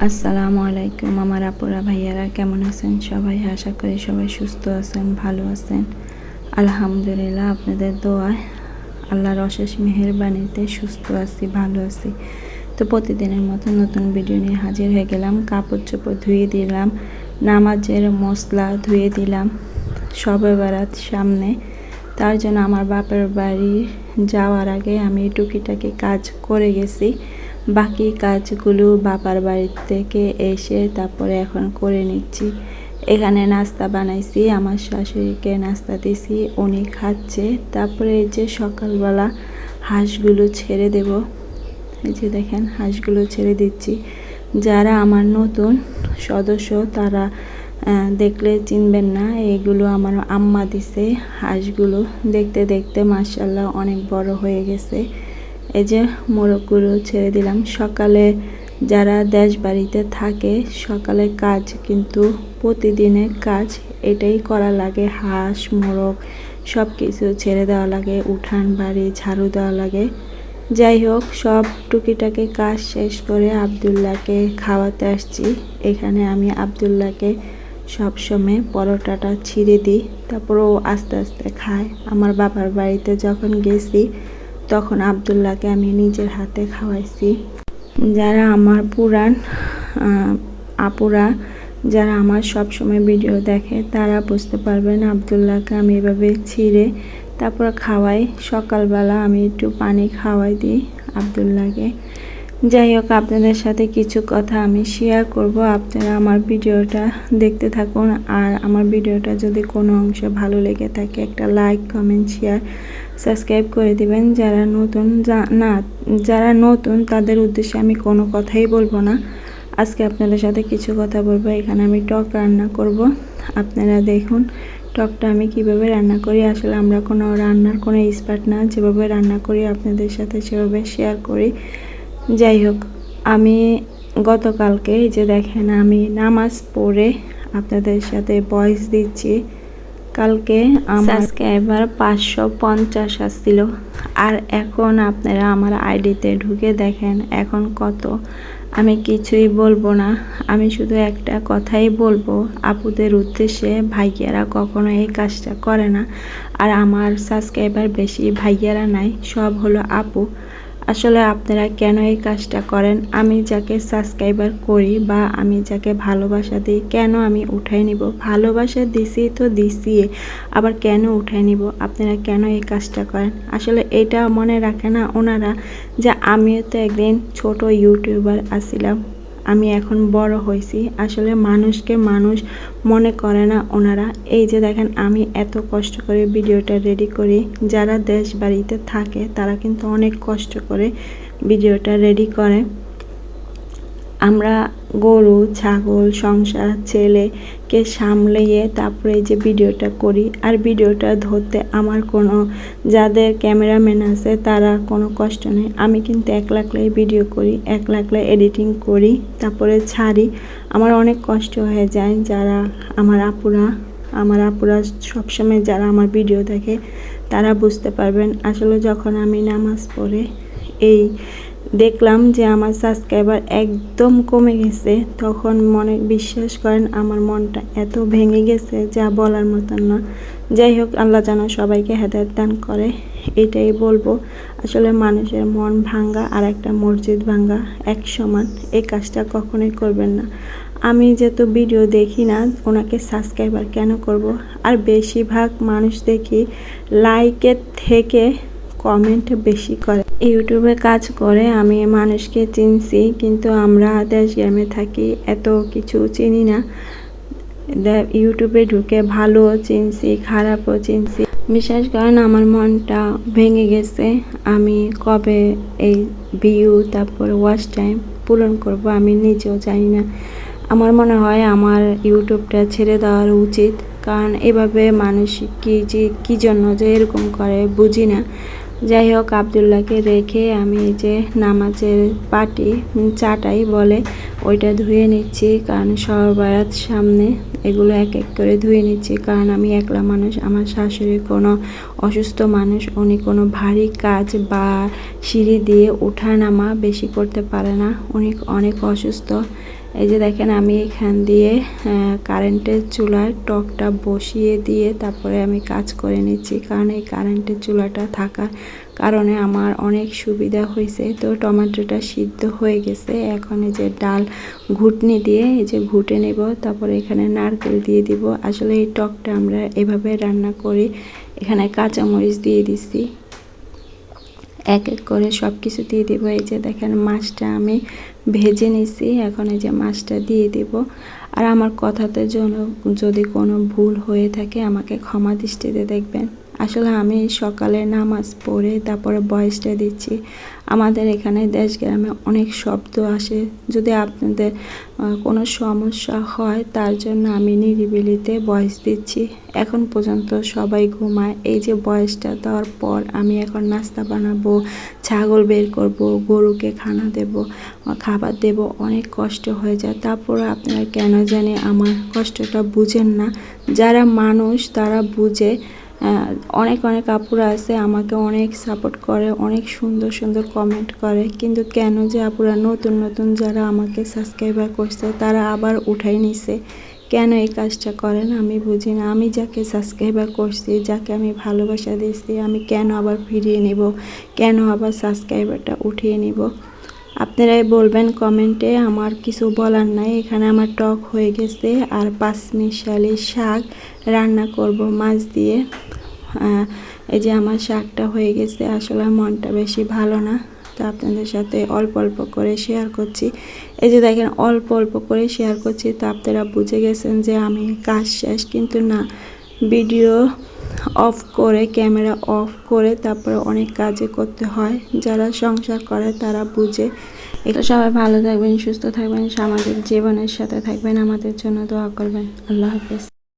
আসসালামু আলাইকুম আমার আপুরা ভাইয়ারা, কেমন আছেন সবাই? আশা করি সবাই সুস্থ আছেন, ভালো আছেন। আলহামদুলিল্লাহ, আপনাদের দোয়ায় আল্লাহর অশেষ মেহেরবানিতে সুস্থ আছি, ভালো আছি। তো প্রতিদিনের মতো নতুন ভিডিও নিয়ে হাজির হয়ে গেলাম। কাপড় চোপড় ধুয়ে দিলাম, নামাজের মশলা ধুয়ে দিলাম, শবে বরাত সামনে। তার জন্য আমার বাপের বাড়ি যাওয়ার আগে আমি টুকিটাকি কাজ করে গেছি। বাকি কাজগুলো বাবার বাড়ি থেকে এসে তারপরে এখন করে নিচ্ছি। এখানে নাস্তা বানাইছি, আমার শাশুড়িকে নাস্তা দিছি, উনি খাচ্ছে। তারপরে এই যে সকালবেলা হাঁসগুলো ছেড়ে দেব। এই যে দেখেন হাঁসগুলো ছেড়ে দিচ্ছি। যারা আমার নতুন সদস্য তারা দেখলে চিনবেন না, এগুলো আমার আম্মা দিছে হাঁসগুলো। দেখতে দেখতে মাশাআল্লাহ অনেক বড় হয়ে গেছে। এই যে মোরগগুলো ছেড়ে দিলাম। সকালে যারা দেশ বাড়িতে থাকে সকালে কাজ কিন্তু প্রতিদিনের কাজ এটাই করা লাগে। হাঁস মোরগ সব কিছু ছেড়ে দেওয়া লাগে, উঠান বাড়ি ঝাড়ু দেওয়া লাগে। যাই হোক, সব টুকিটাকি কাজ শেষ করে আব্দুল্লাহকে খাওয়াতে আসছি। এখানে আমি আব্দুল্লাহকে সবসময় পরোটাটা ছিঁড়ে দিই, তারপর ও আস্তে আস্তে খায়। আমার বাবার বাড়িতে যখন গেছি তখন আব্দুল্লাহকে আমি নিজের হাতে খাওয়াইছি। যারা আমার পুরান আপুরা যারা আমার সব সময় ভিডিও দেখে তারা বুঝতে পারবেন আব্দুল্লাহকে আমি এভাবে ছিঁড়ে তারপর খাওয়াই। সকালবেলা আমি একটু পানি খাওয়াই দিই আব্দুল্লাহকে। যাই হোক, আপনাদের সাথে কিছু কথা আমি শেয়ার করব। আপনারা আমার ভিডিওটা দেখতে থাকুন। আর আমার ভিডিওটা যদি কোনো অংশে ভালো লেগে থাকে একটা লাইক কমেন্ট শেয়ার সাবস্ক্রাইব করে দিবেন। যারা নতুন তাদের উদ্দেশ্যে আমি কোনো কথাই বলবো না। আজকে আপনাদের সাথে কিছু কথা বলবো। এখানে আমি টক রান্না করব। আপনারা দেখুন টকটা আমি কিভাবে রান্না করি। আসলে আমরা কোনো রান্নার কোনো এক্সপার্ট না, যেভাবে রান্না করি আপনাদের সাথে সেভাবে শেয়ার করি। যাই হোক, আমি গতকালকে এই যে দেখেন আমি নামাজ পড়ে আপনাদের সাথে ভয়েস দিচ্ছি। কালকে আমার সাবস্ক্রাইবার 550 আসছিল, আর এখন আপনারা আমার আইডিতে ঢুকে দেখেন এখন কত। আমি কিছুই বলবো না, আমি শুধু একটা কথাই বলবো আপুদের উদ্দেশ্যে, ভাইয়ারা কখনো এই কাজটা করে না। আর আমার সাবস্ক্রাইবার বেশি ভাইয়ারা নাই, সব হলো আপু। আসলে আপনারা কেন এই কাজটা করেন? আমি যাকে সাবস্ক্রাইবার করি বা আমি যাকে ভালোবাসা দিই, কেন আমি উঠাই নিব? ভালোবাসা দিছি তো দিছি, আবার কেন উঠাই নিব? আপনারা কেন এই কাজটা করেন? আসলে এটা মনে রাখে না ওনারা যে আমিও তো একদিন ছোট ইউটিউবার আছিলাম, আমি এখন বড় হয়েছি। আসলে মানুষকে মানুষ মনে করে না ওনারা। এই যে দেখেন আমি এত কষ্ট করে ভিডিওটা রেডি করি। যারা দেশ বাড়িতে থাকে তারা কিন্তু অনেক কষ্ট করে ভিডিওটা রেডি করে। আমরা গরু ছাগল সংসার ছেলেকে সামলিয়ে তারপরে এই যে ভিডিওটা করি। আর ভিডিওটা ধরতে আমার কোনো যাদের ক্যামেরাম্যান আছে তারা কোনো কষ্ট নেই। আমি কিন্তু একলাই ভিডিও করি, একলাই এডিটিং করি, তারপরে ছাড়ি। আমার অনেক কষ্ট হয়ে যায়। যারা আমার আপুরা সবসময় যারা আমার ভিডিও দেখে তারা বুঝতে পারবেন। আসলে যখন আমি নামাজ পড়ে এই দেখলাম যে আমার সাবস্ক্রাইবার একদম কমে গেছে, তখন মনে বিশ্বাস করেন আমার মনটা এত ভেঙে গেছে যা বলার মতন না। যাই হোক, আল্লাহ যেন সবাইকে হেদায়েত দান করে, এটাই বলবো। আসলে মানুষের মন ভাঙ্গা আর একটা মসজিদ ভাঙ্গা এক সমান, এই কাজটা কখনোই করবেন না। আমি যেহেতু ভিডিও দেখি না, ওনাকে সাবস্ক্রাইবার কেন করব? আর বেশিরভাগ মানুষ দেখি লাইকের থেকে কমেন্ট বেশি করে। ইউটিউবে কাজ করে আমি মানুষকে চিনছি, কিন্তু আমরা দেশ গ্রামে থাকি এত কিছু চিনি না। ইউটিউবে ঢুকে ভালোও চিনছি খারাপও চিনছি। বিশ্বাস করেন আমার মনটা ভেঙে গেছে। আমি কবে এই ভিউ তারপর ওয়াচ টাইম পূরণ করব আমি নিজেও জানি না। আমার মনে হয় আমার ইউটিউবটা ছেড়ে দেওয়ার উচিত, কারণ এভাবে মানুষ কি জন্য যে এরকম করে বুঝি না। যাই হোক, আব্দুল্লাহকে রেখে আমি এই যে নামাজের পাটি চাটাই বলে ওইটা ধুয়ে নিচ্ছি, কারণ শবে বরাত সামনে। এগুলো এক এক করে ধুয়ে নিচ্ছি, কারণ আমি একলা মানুষ। আমার শাশুড়ি কোনো অসুস্থ মানুষ, উনি কোনো ভারী কাজ বা সিঁড়ি দিয়ে ওঠা নামা বেশি করতে পারে না, উনি অনেক অসুস্থ। এই যে দেখেন আমি এখান দিয়ে কারেন্টের চুলায় টকটা বসিয়ে দিয়ে তারপরে আমি কাজ করে নিচ্ছি, কারণ এই কারেন্টের চুলাটা থাকার কারণে আমার অনেক সুবিধা হয়েছে। তো টমেটোটা সিদ্ধ হয়ে গেছে, এখন এই যে ডাল ঘুটনি দিয়ে এই যে ঘুটে নেব, তারপরে এখানে নারকেল দিয়ে দিব। আসলে এই টকটা আমরা এভাবে রান্না করি। এখানে কাঁচামরিচ দিয়ে দিচ্ছি, এক এক করে সব কিছু দিয়ে দেবো। এই যে দেখেন মাছটা আমি ভেজে নিছি, এখন এই যে মাছটা দিয়ে দেব। আর আমার কথাতে জন্য যদি কোনো ভুল হয়ে থাকে আমাকে ক্ষমা দৃষ্টিতে দেখবেন। আসলে আমি সকালে নামাজ পড়ে তারপরে ভয়েসটা দিচ্ছি। আমাদের এখানে দেশ গ্রামে অনেক শব্দ আসে, যদি আপনাদের কোনো সমস্যা হয় তার জন্য আমি নিরিবিলিতে ভয়েস দিচ্ছি। এখন পর্যন্ত সবাই ঘুমায়। এই যে ভয়েসটা দেওয়ার পর আমি এখন নাস্তা বানাবো, ছাগল বের করব, গরুকে খানা দেব, খাবার দেব, অনেক কষ্ট হয়ে যায়। তারপরে আপনারা কেন জানি আমার কষ্টটা বুঝেন না। যারা মানুষ তারা বুঝে। অনেক অনেক আপুরা আছে আমাকে অনেক সাপোর্ট করে, অনেক সুন্দর সুন্দর কমেন্ট করে, কিন্তু কেন যে আপুরা নতুন নতুন যারা আমাকে সাবস্ক্রাইবার করছে তারা আবার উঠাই নিছে, কেন এই কাজটা করেন আমি বুঝি না। আমি যাকে সাবস্ক্রাইবার করছি, যাকে আমি ভালোবাসা দিয়েছি, আমি কেন আবার ফিরিয়ে নিব, কেন আবার সাবস্ক্রাইবারটা উঠিয়ে নিব? আপনারাই বলবেন কমেন্টে, আমার কিছু বলার নাই। এখানে আমার টক হয়ে গেছে আর পাঁচমিশালি শাক রান্না করব মাছ দিয়ে। এই যে আমার শাকটা হয়ে গেছে। আসলে মনটা বেশি ভালো না, তো আপনাদের সাথে অল্প অল্প করে শেয়ার করছি। এই যে দেখেন অল্প অল্প করে শেয়ার করছি, তো আপনারা বুঝে গেছেন যে আমি কাজ শেষ, কিন্তু না, ভিডিও অফ করে ক্যামেরা অফ করে তারপরে অনেক কাজে করতে হয়। যারা সংসার করে তারা বুঝে। এটা সবাই ভালো থাকবেন, সুস্থ থাকবেন, সামাজিক জীবনের সাথে থাকবেন, আমাদের জন্য দোয়া করবেন। আল্লাহ হাফেজ।